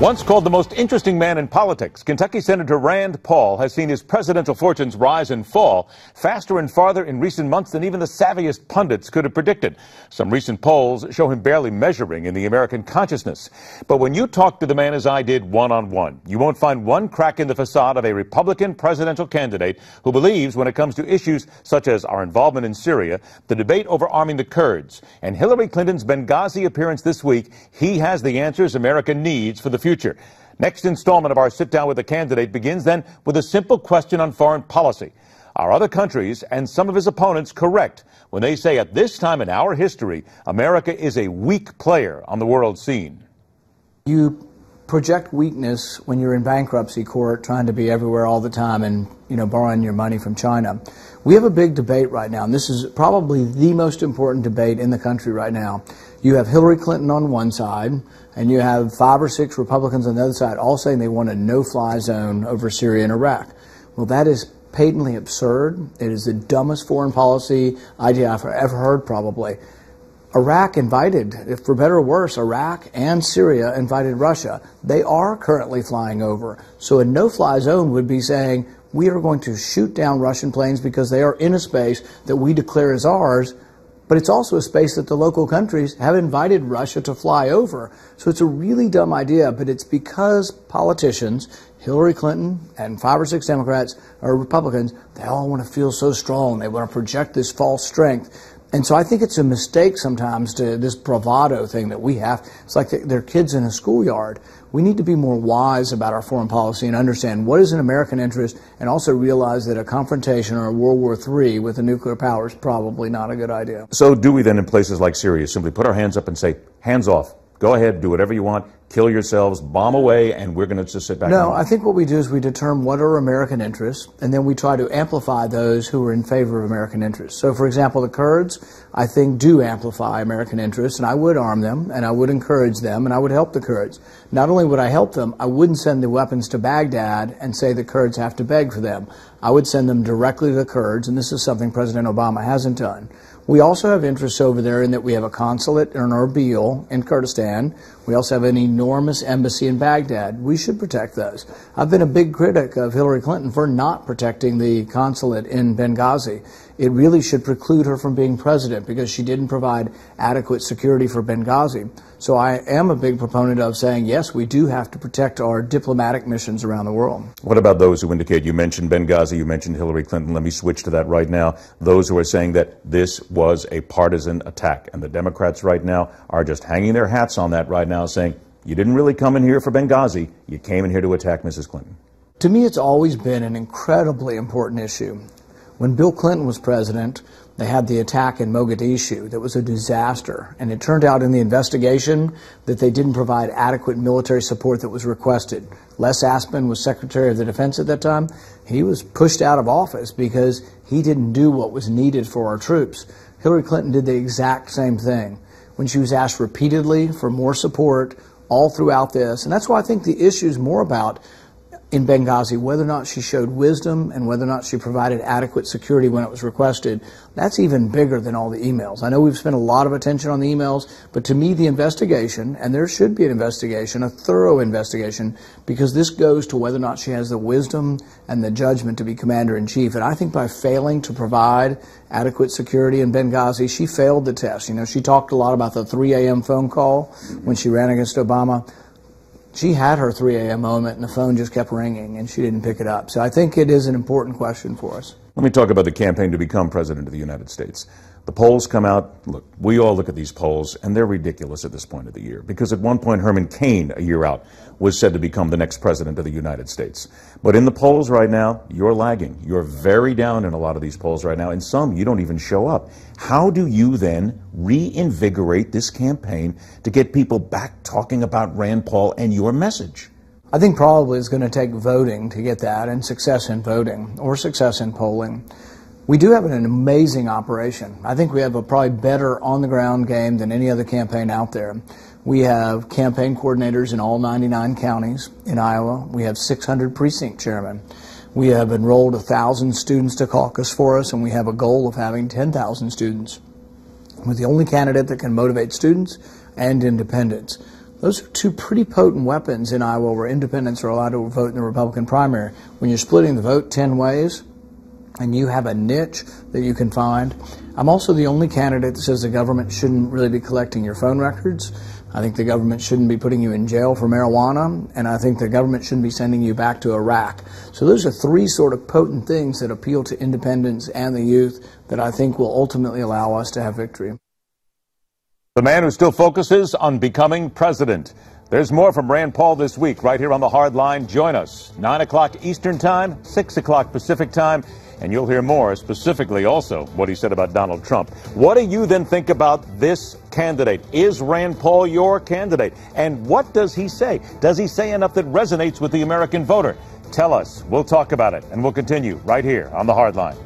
Once called the most interesting man in politics, Kentucky Senator Rand Paul has seen his presidential fortunes rise and fall faster and farther in recent months than even the savviest pundits could have predicted. Some recent polls show him barely measuring in the American consciousness. But when you talk to the man as I did one-on-one, you won't find one crack in the facade of a Republican presidential candidate who believes when it comes to issues such as our involvement in Syria, the debate over arming the Kurds, and Hillary Clinton's Benghazi appearance this week, he has the answers America needs for the future. Next installment of our Sit Down with a Candidate begins then with a simple question on foreign policy. Are other countries and some of his opponents correct when they say at this time in our history, America is a weak player on the world scene? You project weakness when you're in bankruptcy court trying to be everywhere all the time and, borrowing your money from China. We have a big debate right now, and this is probably the most important debate in the country right now. You have Hillary Clinton on one side, and you have 5 or 6 Republicans on the other side all saying they want a no-fly zone over Syria and Iraq. Well, that is patently absurd. It is the dumbest foreign policy idea I've ever heard, probably. Iraq invited, if for better or worse, Iraq and Syria invited Russia. They are currently flying over. So a no-fly zone would be saying, we are going to shoot down Russian planes because they are in a space that we declare as ours, but it's also a space that the local countries have invited Russia to fly over. So it's a really dumb idea, but it's because politicians, Hillary Clinton and 5 or 6 Democrats or Republicans, they all want to feel so strong. They want to project this false strength. And so I think it's a mistake sometimes to this bravado thing that we have. It's like they're kids in a schoolyard. We need to be more wise about our foreign policy and understand what is in American interest, and also realize that a confrontation or a World War III with a nuclear power is probably not a good idea. So do we then in places like Syria simply put our hands up and say, hands off, go ahead, do whatever you want, kill yourselves, bomb away, and we're going to just sit back? No, I think what we do is we determine what are American interests, and then we try to amplify those who are in favor of American interests. So, for example, the Kurds, I think, do amplify American interests, and I would arm them, and I would encourage them, and I would help the Kurds. Not only would I help them, I wouldn't send the weapons to Baghdad and say the Kurds have to beg for them. I would send them directly to the Kurds, and this is something President Obama hasn't done. We also have interests over there in that we have a consulate in Erbil in Kurdistan. We also have an enormous embassy in Baghdad. We should protect those. I've been a big critic of Hillary Clinton for not protecting the consulate in Benghazi. It really should preclude her from being president because she didn't provide adequate security for Benghazi. So I am a big proponent of saying, yes, we do have to protect our diplomatic missions around the world. What about those who indicate, you mentioned Benghazi, you mentioned Hillary Clinton, let me switch to that right now, those who are saying that this was a partisan attack, and the Democrats right now are just hanging their hats on that right now, saying, you didn't really come in here for Benghazi, you came in here to attack Mrs. Clinton. To me, it's always been an incredibly important issue. When Bill Clinton was president, they had the attack in Mogadishu that was a disaster, and it turned out in the investigation that they didn't provide adequate military support that was requested. Les Aspin was Secretary of the Defense at that time. He was pushed out of office because he didn't do what was needed for our troops. Hillary Clinton did the exact same thing when she was asked repeatedly for more support all throughout this. And that's why I think the issue is more about in Benghazi, whether or not she showed wisdom and whether or not she provided adequate security when it was requested. That's even bigger than all the emails. I know we've spent a lot of attention on the emails, but to me the investigation, and there should be an investigation, a thorough investigation, because this goes to whether or not she has the wisdom and the judgment to be commander-in-chief. And I think by failing to provide adequate security in Benghazi, she failed the test. She talked a lot about the 3 a.m. phone call when she ran against Obama. She had her 3 a.m. moment, and the phone just kept ringing, and she didn't pick it up. So I think it is an important question for us. Let me talk about the campaign to become president of the United States. The polls come out. Look, we all look at these polls, and they're ridiculous at this point of the year, because at one point Herman Cain, a year out, was said to become the next president of the United States. But in the polls right now, you're lagging. You're very down in a lot of these polls right now. In some, you don't even show up. How do you then reinvigorate this campaign to get people back talking about Rand Paul and your message? I think probably it's going to take voting to get that, and success in voting or success in polling. We do have an amazing operation. I think we have a probably better on-the-ground game than any other campaign out there. We have campaign coordinators in all 99 counties in Iowa. We have 600 precinct chairmen. We have enrolled 1,000 students to caucus for us, and we have a goal of having 10,000 students. We're the only candidate that can motivate students and independents. Those are two pretty potent weapons in Iowa where independents are allowed to vote in the Republican primary. When you're splitting the vote 10 ways and you have a niche that you can find. I'm also the only candidate that says the government shouldn't really be collecting your phone records. I think the government shouldn't be putting you in jail for marijuana, and I think the government shouldn't be sending you back to Iraq. So those are three sort of potent things that appeal to independents and the youth that I think will ultimately allow us to have victory. The man who still focuses on becoming president. There's more from Rand Paul this week right here on The Hard Line. Join us, 9 o'clock Eastern Time, 6 o'clock Pacific Time, and you'll hear more, specifically also what he said about Donald Trump. What do you then think about this candidate? Is Rand Paul your candidate? And what does he say? Does he say enough that resonates with the American voter? Tell us. We'll talk about it, and we'll continue right here on The Hard Line.